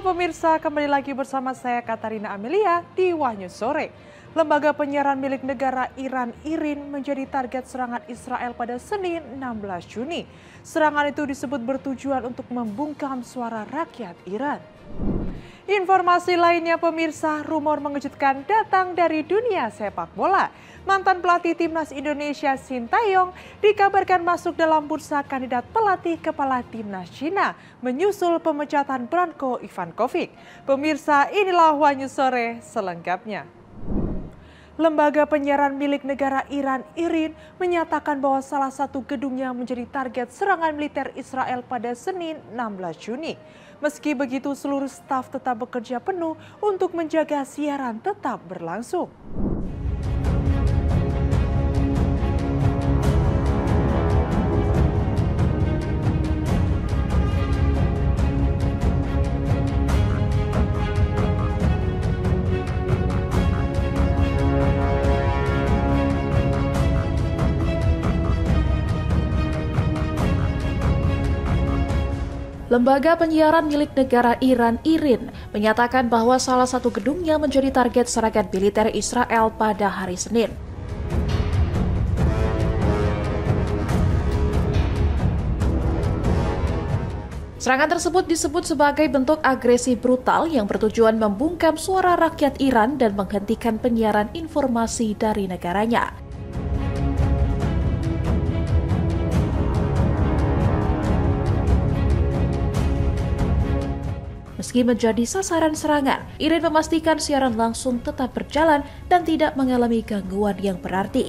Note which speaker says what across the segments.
Speaker 1: Halo pemirsa, kembali lagi bersama saya Katarina Amelia di Wahyu Sore. Lembaga penyiaran milik negara Iran IRIN menjadi target serangan Israel pada Senin 16 Juni. Serangan itu disebut bertujuan untuk membungkam suara rakyat Iran. Informasi lainnya pemirsa, rumor mengejutkan datang dari dunia sepak bola. Mantan pelatih timnas Indonesia Sintayong dikabarkan masuk dalam bursa kandidat pelatih kepala timnas Cina menyusul pemecatan Branko Ivankovic. Pemirsa, inilah Wahyu Sore selengkapnya. Lembaga penyiaran milik negara Iran IRIN menyatakan bahwa salah satu gedungnya menjadi target serangan militer Israel pada Senin 16 Juni. Meski begitu, seluruh staf tetap bekerja penuh untuk menjaga siaran tetap berlangsung.
Speaker 2: Lembaga penyiaran milik negara Iran IRIN menyatakan bahwa salah satu gedungnya menjadi target serangan militer Israel pada hari Senin. Serangan tersebut disebut sebagai bentuk agresi brutal yang bertujuan membungkam suara rakyat Iran dan menghentikan penyiaran informasi dari negaranya. Meski menjadi sasaran serangan, IRIN memastikan siaran langsung tetap berjalan dan tidak mengalami gangguan yang berarti.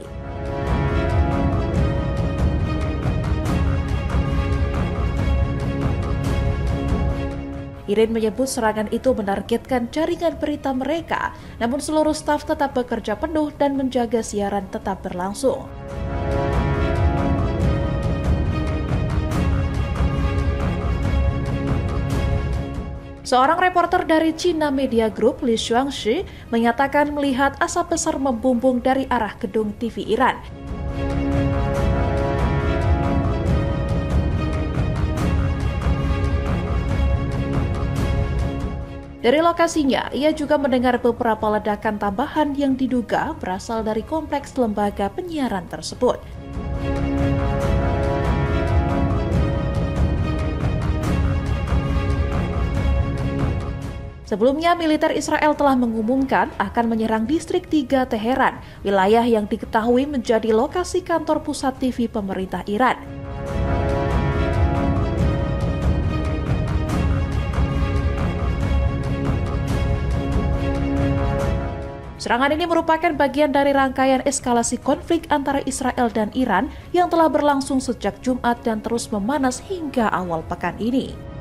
Speaker 2: IRIN menyebut serangan itu menargetkan jaringan berita mereka, namun seluruh staf tetap bekerja penuh dan menjaga siaran tetap berlangsung. Seorang reporter dari China Media Group, Li Shuangshi, menyatakan melihat asap besar membumbung dari arah gedung TV Iran. Dari lokasinya, ia juga mendengar beberapa ledakan tambahan yang diduga berasal dari kompleks lembaga penyiaran tersebut. Sebelumnya, militer Israel telah mengumumkan akan menyerang distrik 3 Teheran, wilayah yang diketahui menjadi lokasi kantor pusat TV pemerintah Iran. Serangan ini merupakan bagian dari rangkaian eskalasi konflik antara Israel dan Iran yang telah berlangsung sejak Jumat dan terus memanas hingga awal pekan ini.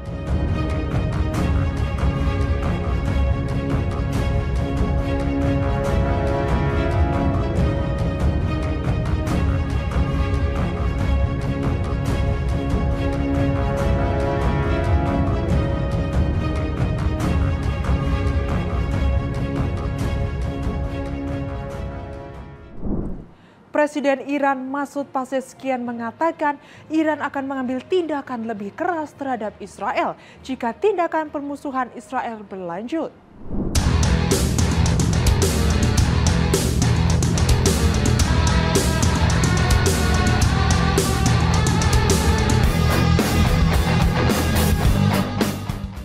Speaker 1: Presiden Iran Masoud Pezeshkian mengatakan Iran akan mengambil tindakan lebih keras terhadap Israel jika tindakan permusuhan Israel berlanjut.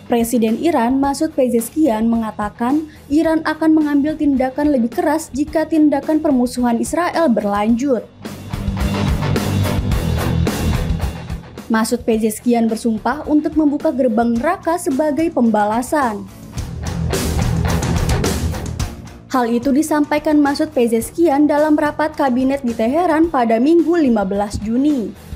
Speaker 3: Presiden Iran Masoud Pezeshkian mengatakan Iran akan mengambil tindakan lebih keras jika tindakan permusuhan Israel berlanjut. Masoud Pezeshkian bersumpah untuk membuka gerbang neraka sebagai pembalasan. Hal itu disampaikan Masoud Pezeshkian dalam rapat kabinet di Teheran pada Minggu 15 Juni.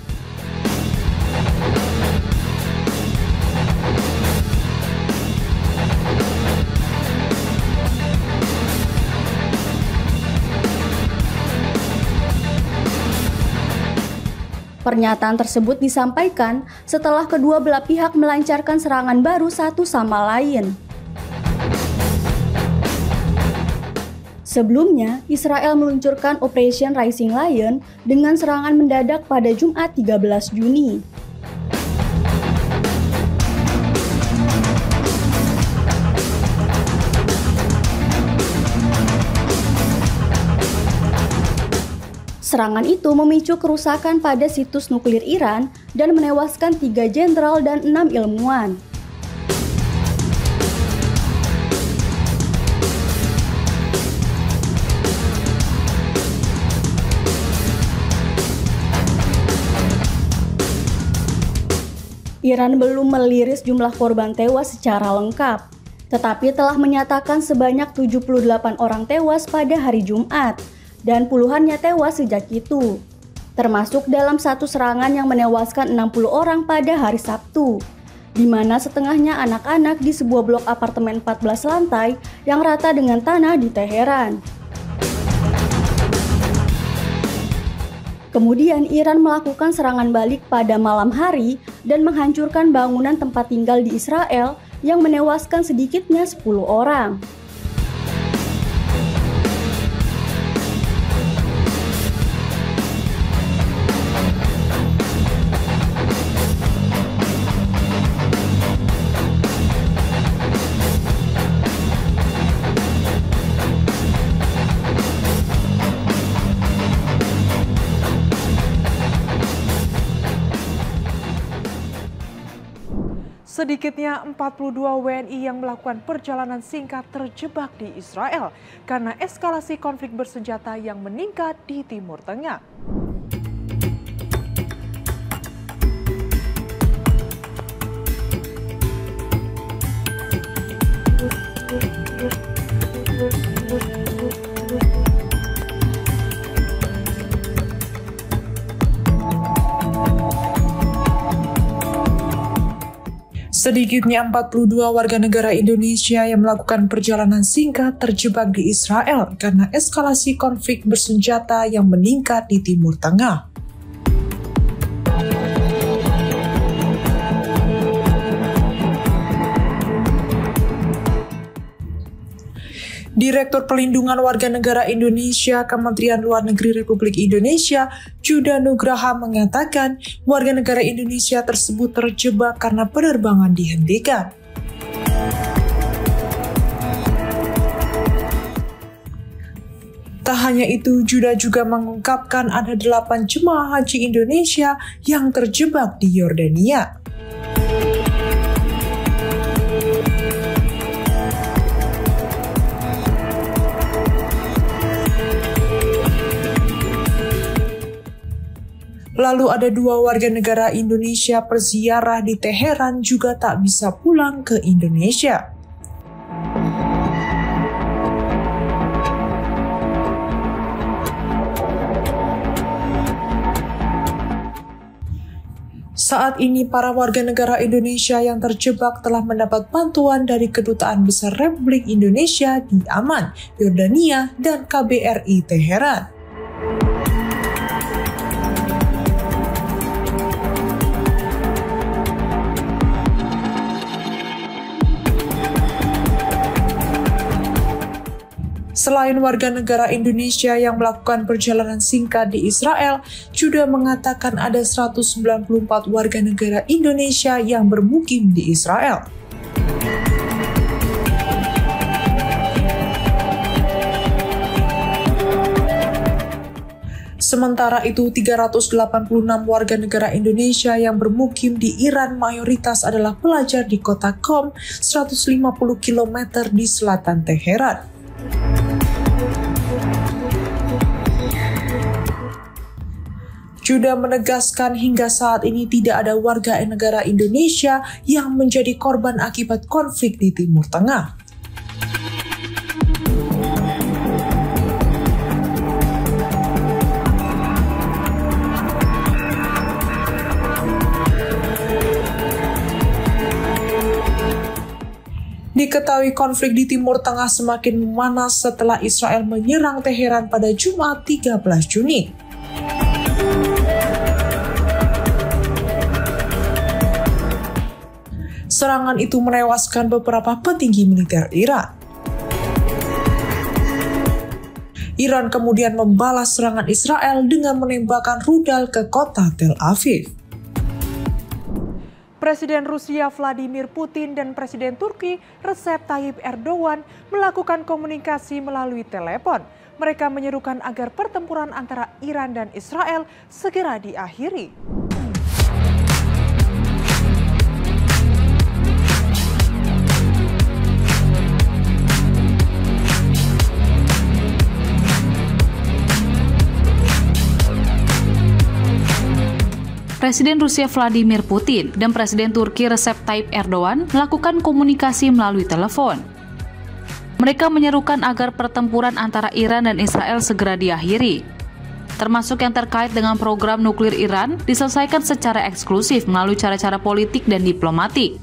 Speaker 3: Pernyataan tersebut disampaikan setelah kedua belah pihak melancarkan serangan baru satu sama lain. Sebelumnya, Israel meluncurkan Operation Rising Lion dengan serangan mendadak pada Jumat 13 Juni. Serangan itu memicu kerusakan pada situs nuklir Iran dan menewaskan 3 jenderal dan 6 ilmuwan. Iran belum meliris jumlah korban tewas secara lengkap, tetapi telah menyatakan sebanyak 78 orang tewas pada hari Jumat, dan puluhannya tewas sejak itu, termasuk dalam satu serangan yang menewaskan 60 orang pada hari Sabtu, di mana setengahnya anak-anak di sebuah blok apartemen 14 lantai yang rata dengan tanah di Teheran. Kemudian Iran melakukan serangan balik pada malam hari dan menghancurkan bangunan tempat tinggal di Israel yang menewaskan sedikitnya 10 orang.
Speaker 1: Sedikitnya 42 WNI yang melakukan perjalanan singkat terjebak di Israel karena eskalasi konflik bersenjata yang meningkat di Timur Tengah. Sedikitnya 42 warga negara Indonesia yang melakukan perjalanan singkat terjebak di Israel karena eskalasi konflik bersenjata yang meningkat di Timur Tengah. Direktur Pelindungan Warga Negara Indonesia Kementerian Luar Negeri Republik Indonesia, Juda Nugraha mengatakan warga negara Indonesia tersebut terjebak karena penerbangan dihentikan. Tak hanya itu, Juda juga mengungkapkan ada 8 jemaah haji Indonesia yang terjebak di Yordania. Lalu ada 2 warga negara Indonesia berziarah di Teheran juga tak bisa pulang ke Indonesia. Saat ini para warga negara Indonesia yang terjebak telah mendapat bantuan dari Kedutaan Besar Republik Indonesia di Amman, Yordania, dan KBRI Teheran. Selain warga negara Indonesia yang melakukan perjalanan singkat di Israel, Juda mengatakan ada 194 warga negara Indonesia yang bermukim di Israel. Sementara itu, 386 warga negara Indonesia yang bermukim di Iran mayoritas adalah pelajar di kota Qom, 150 km di selatan Teheran. Juda menegaskan hingga saat ini tidak ada warga negara Indonesia yang menjadi korban akibat konflik di Timur Tengah. Diketahui konflik di Timur Tengah semakin memanas setelah Israel menyerang Teheran pada Jumat 13 Juni. Serangan itu menewaskan beberapa petinggi militer Iran. Iran kemudian membalas serangan Israel dengan menembakkan rudal ke kota Tel Aviv. Presiden Rusia Vladimir Putin dan Presiden Turki Recep Tayyip Erdogan melakukan komunikasi melalui telepon. Mereka menyerukan agar pertempuran antara Iran dan Israel segera diakhiri.
Speaker 4: Presiden Rusia Vladimir Putin dan Presiden Turki Recep Tayyip Erdogan melakukan komunikasi melalui telepon. Mereka menyerukan agar pertempuran antara Iran dan Israel segera diakhiri, termasuk yang terkait dengan program nuklir Iran diselesaikan secara eksklusif melalui cara-cara politik dan diplomatik.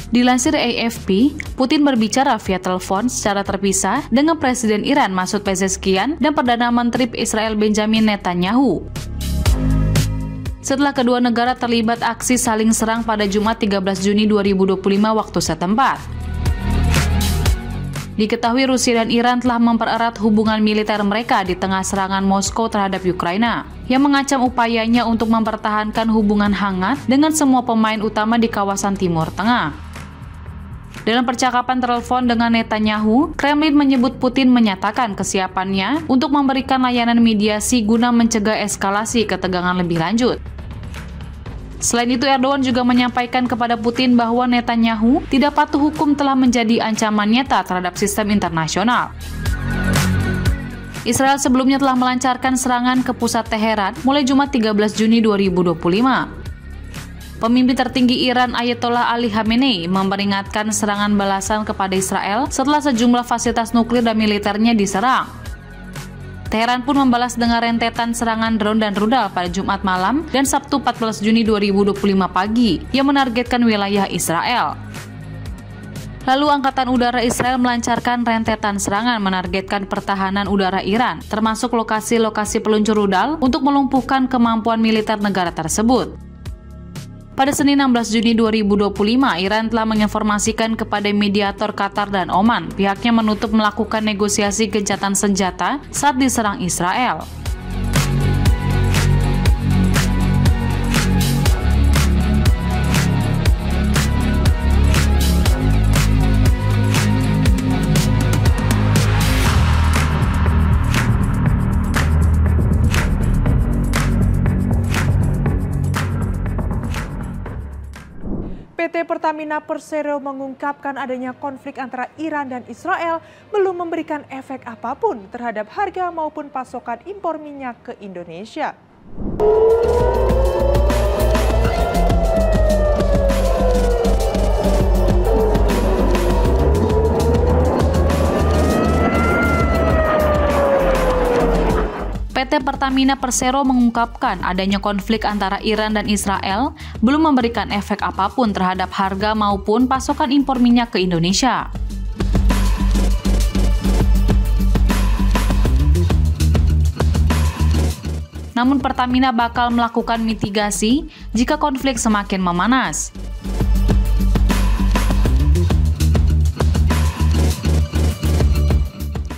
Speaker 4: Dilansir AFP, Putin berbicara via telepon secara terpisah dengan Presiden Iran Masoud Pezeshkian dan Perdana Menteri Israel Benjamin Netanyahu. Setelah kedua negara terlibat aksi saling serang pada Jumat 13 Juni 2025 waktu setempat. Diketahui Rusia dan Iran telah mempererat hubungan militer mereka di tengah serangan Moskow terhadap Ukraina, yang mengancam upayanya untuk mempertahankan hubungan hangat dengan semua pemain utama di kawasan Timur Tengah. Dalam percakapan telepon dengan Netanyahu, Kremlin menyebut Putin menyatakan kesiapannya untuk memberikan layanan mediasi guna mencegah eskalasi ketegangan lebih lanjut. Selain itu, Erdogan juga menyampaikan kepada Putin bahwa Netanyahu tidak patuh hukum telah menjadi ancaman nyata terhadap sistem internasional. Israel sebelumnya telah melancarkan serangan ke pusat Teheran mulai Jumat 13 Juni 2025. Pemimpin tertinggi Iran Ayatollah Ali Khamenei memperingatkan serangan balasan kepada Israel setelah sejumlah fasilitas nuklir dan militernya diserang. Teheran pun membalas dengan rentetan serangan drone dan rudal pada Jumat malam dan Sabtu 14 Juni 2025 pagi yang menargetkan wilayah Israel. Lalu Angkatan Udara Israel melancarkan rentetan serangan menargetkan pertahanan udara Iran, termasuk lokasi-lokasi peluncur rudal untuk melumpuhkan kemampuan militer negara tersebut. Pada Senin 16 Juni 2025, Iran telah menginformasikan kepada mediator Qatar dan Oman pihaknya menutup melakukan negosiasi gencatan senjata saat diserang Israel.
Speaker 1: PT Pertamina Persero mengungkapkan adanya konflik antara Iran dan Israel belum memberikan efek apapun terhadap harga maupun pasokan impor minyak ke Indonesia.
Speaker 4: PT Pertamina Persero mengungkapkan adanya konflik antara Iran dan Israel belum memberikan efek apapun terhadap harga maupun pasokan impor minyak ke Indonesia. Namun Pertamina bakal melakukan mitigasi jika konflik semakin memanas.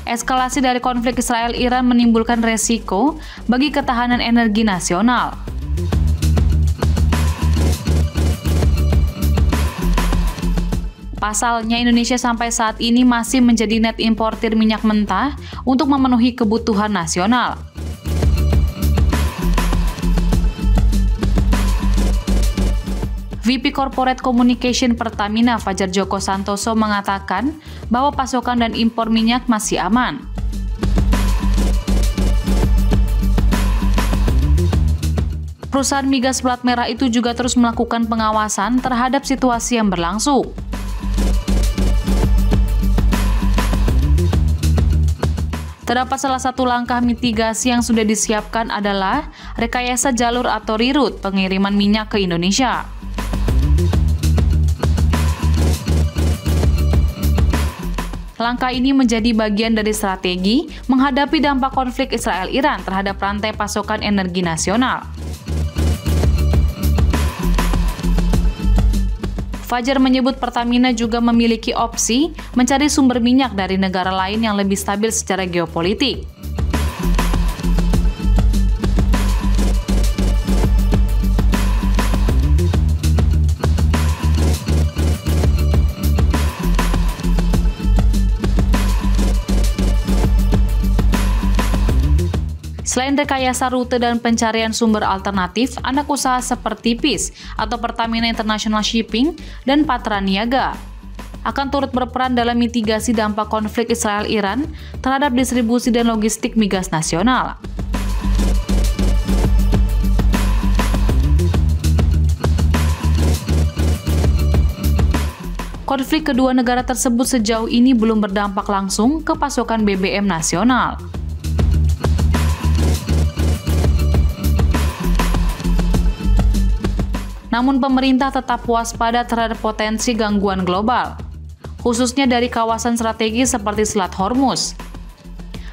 Speaker 4: Eskalasi dari konflik Israel-Iran menimbulkan resiko bagi ketahanan energi nasional. Pasalnya, Indonesia sampai saat ini masih menjadi net importir minyak mentah untuk memenuhi kebutuhan nasional. VP Corporate Communication Pertamina Fajar Joko Santoso mengatakan bahwa pasokan dan impor minyak masih aman. Perusahaan migas plat merah itu juga terus melakukan pengawasan terhadap situasi yang berlangsung. Terdapat salah satu langkah mitigasi yang sudah disiapkan adalah rekayasa jalur atau reroute pengiriman minyak ke Indonesia. Langkah ini menjadi bagian dari strategi menghadapi dampak konflik Israel-Iran terhadap rantai pasokan energi nasional. Fajar menyebut Pertamina juga memiliki opsi mencari sumber minyak dari negara lain yang lebih stabil secara geopolitik. Selain rekayasa rute dan pencarian sumber alternatif, anak usaha seperti PIS atau Pertamina International Shipping dan Patra Niaga akan turut berperan dalam mitigasi dampak konflik Israel-Iran terhadap distribusi dan logistik migas nasional. Konflik kedua negara tersebut sejauh ini belum berdampak langsung ke pasokan BBM nasional. Namun pemerintah tetap waspada terhadap potensi gangguan global, khususnya dari kawasan strategis seperti Selat Hormuz,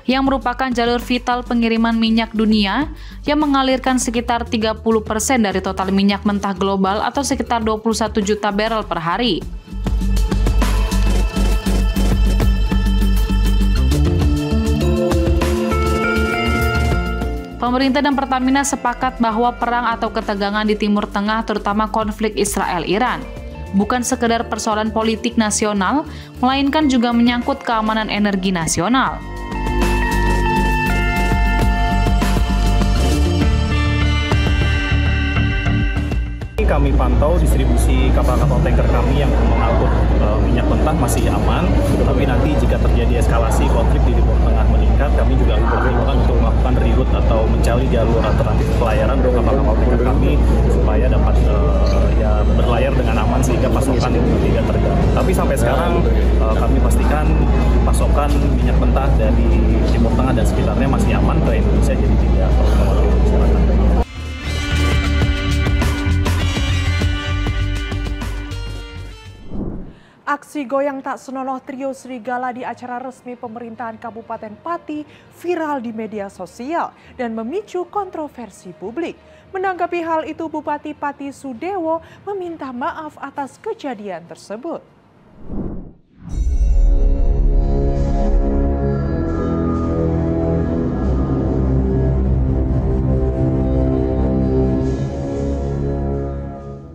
Speaker 4: yang merupakan jalur vital pengiriman minyak dunia yang mengalirkan sekitar 30% dari total minyak mentah global atau sekitar 21 juta barel per hari. Pemerintah dan Pertamina sepakat bahwa perang atau ketegangan di Timur Tengah, terutama konflik Israel-Iran, bukan sekedar persoalan politik nasional, melainkan juga menyangkut keamanan energi nasional.
Speaker 5: Kami pantau distribusi kapal-kapal tanker kami yang mengangkut minyak mentah masih aman, tapi nanti jika terjadi eskalasi konflik di Timur Tengah meningkat, kami juga berpertimbangan untuk melakukan reroute atau mencari jalur alternatif pelayaran untuk kapal-kapal tanker kami supaya dapat berlayar dengan aman sehingga pasokan tidak terganggu. Tapi sampai sekarang kami pastikan pasokan minyak mentah dari Timur Tengah dan sekitarnya masih aman ke Indonesia, jadi tidak perlu mewakili masyarakat.
Speaker 1: Aksi goyang tak senonoh trio Serigala di acara resmi pemerintahan Kabupaten Pati viral di media sosial dan memicu kontroversi publik. Menanggapi hal itu, Bupati Pati Sudewo meminta maaf atas kejadian tersebut.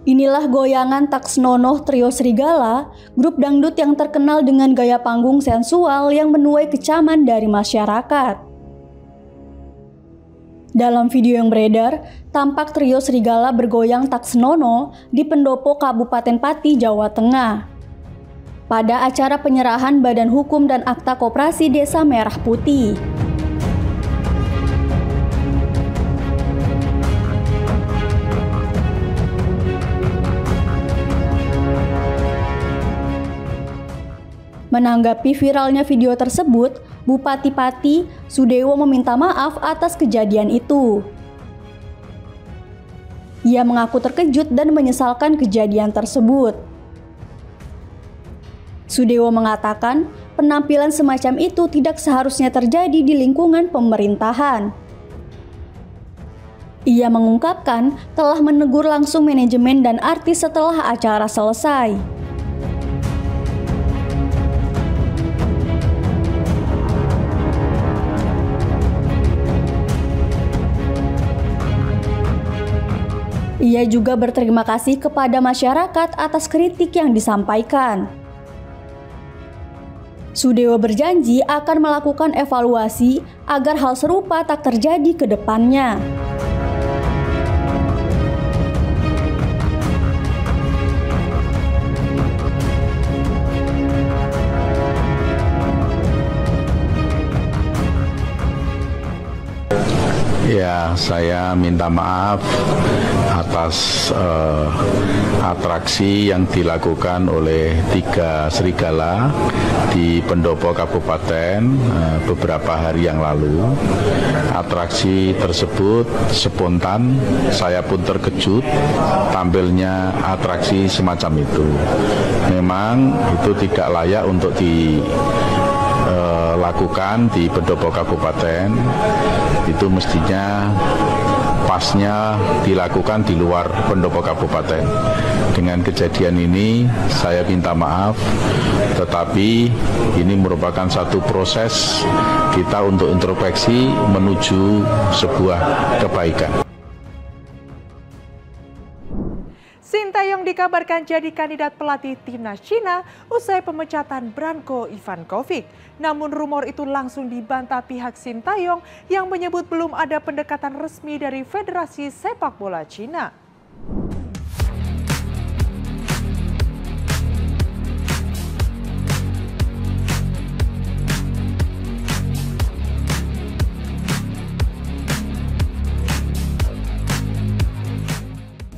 Speaker 3: Inilah goyangan tak senonoh trio Serigala, grup dangdut yang terkenal dengan gaya panggung sensual yang menuai kecaman dari masyarakat. Dalam video yang beredar, tampak trio Serigala bergoyang tak senonoh di pendopo Kabupaten Pati, Jawa Tengah. Pada acara penyerahan Badan Hukum dan Akta Koperasi Desa Merah Putih. Menanggapi viralnya video tersebut, Bupati Pati Sudewo meminta maaf atas kejadian itu. Ia mengaku terkejut dan menyesalkan kejadian tersebut. Sudewo mengatakan penampilan semacam itu tidak seharusnya terjadi di lingkungan pemerintahan. Ia mengungkapkan telah menegur langsung manajemen dan artis setelah acara selesai. Ia juga berterima kasih kepada masyarakat atas kritik yang disampaikan. Sudewo berjanji akan melakukan evaluasi agar hal serupa tak terjadi ke depannya.
Speaker 6: Ya, saya minta maaf atas atraksi yang dilakukan oleh 3 serigala di pendopo kabupaten beberapa hari yang lalu. Atraksi tersebut spontan, saya pun terkejut tampilnya atraksi semacam itu. Memang itu tidak layak untuk dilakukan di pendopo kabupaten. Itu mestinya pasnya dilakukan di luar pendopo kabupaten. Dengan kejadian ini saya minta maaf, tetapi ini merupakan satu proses kita untuk introspeksi menuju sebuah kebaikan.
Speaker 1: Sintayong dikabarkan jadi kandidat pelatih timnas Cina usai pemecatan Branko Ivankovic. Namun rumor itu langsung dibantah pihak Sintayong yang menyebut belum ada pendekatan resmi dari Federasi Sepak Bola Cina.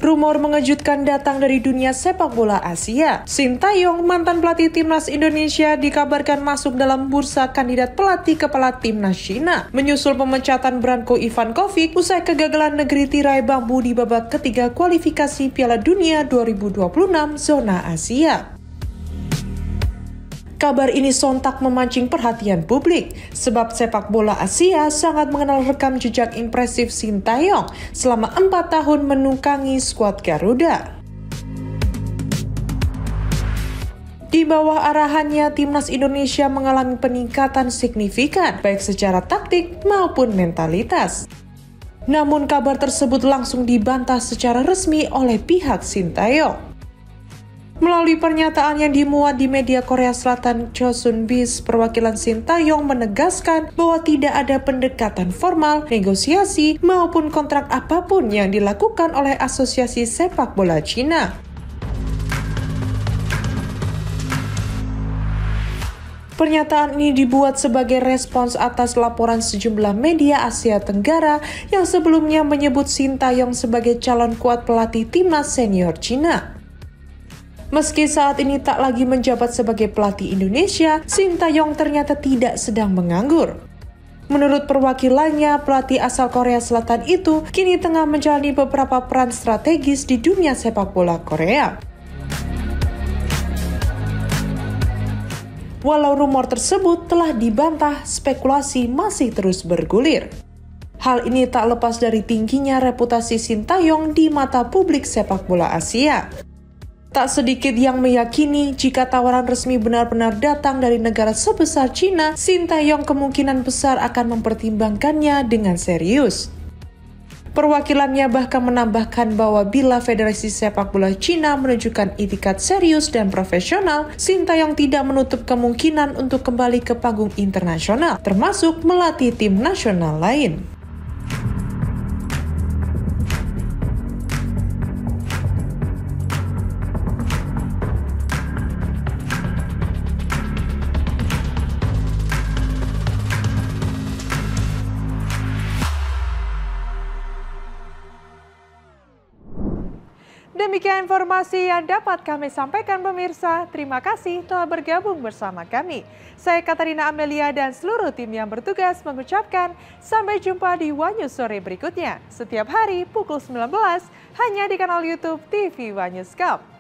Speaker 1: Rumor mengejutkan datang dari dunia sepak bola Asia. Sintayong, mantan pelatih timnas Indonesia, dikabarkan masuk dalam bursa kandidat pelatih kepala timnas Cina, menyusul pemecatan Branko Ivankovic usai kegagalan negeri tirai bambu di babak ketiga kualifikasi Piala Dunia 2026 zona Asia. Kabar ini sontak memancing perhatian publik, sebab sepak bola Asia sangat mengenal rekam jejak impresif Sintayong selama 4 tahun menukangi skuad Garuda. Di bawah arahannya, timnas Indonesia mengalami peningkatan signifikan, baik secara taktik maupun mentalitas. Namun kabar tersebut langsung dibantah secara resmi oleh pihak Sintayong. Melalui pernyataan yang dimuat di media Korea Selatan Chosun Biz, perwakilan Sintayong menegaskan bahwa tidak ada pendekatan formal, negosiasi, maupun kontrak apapun yang dilakukan oleh Asosiasi Sepak Bola Cina. Pernyataan ini dibuat sebagai respons atas laporan sejumlah media Asia Tenggara yang sebelumnya menyebut Sintayong sebagai calon kuat pelatih timnas senior Cina. Meski saat ini tak lagi menjabat sebagai pelatih Indonesia, Sintayong ternyata tidak sedang menganggur. Menurut perwakilannya, pelatih asal Korea Selatan itu kini tengah menjalani beberapa peran strategis di dunia sepak bola Korea. Walau rumor tersebut telah dibantah, spekulasi masih terus bergulir. Hal ini tak lepas dari tingginya reputasi Sintayong di mata publik sepak bola Asia. Tak sedikit yang meyakini jika tawaran resmi benar-benar datang dari negara sebesar Cina, Sintayong kemungkinan besar akan mempertimbangkannya dengan serius. Perwakilannya bahkan menambahkan bahwa bila Federasi Sepak Bola Cina menunjukkan itikat serius dan profesional, Sintayong tidak menutup kemungkinan untuk kembali ke panggung internasional, termasuk melatih tim nasional lain. Demikian informasi yang dapat kami sampaikan pemirsa. Terima kasih telah bergabung bersama kami. Saya Katarina Amelia dan seluruh tim yang bertugas mengucapkan sampai jumpa di Wanyus sore berikutnya. Setiap hari pukul 19 hanya di kanal YouTube TV Wanyus Cup.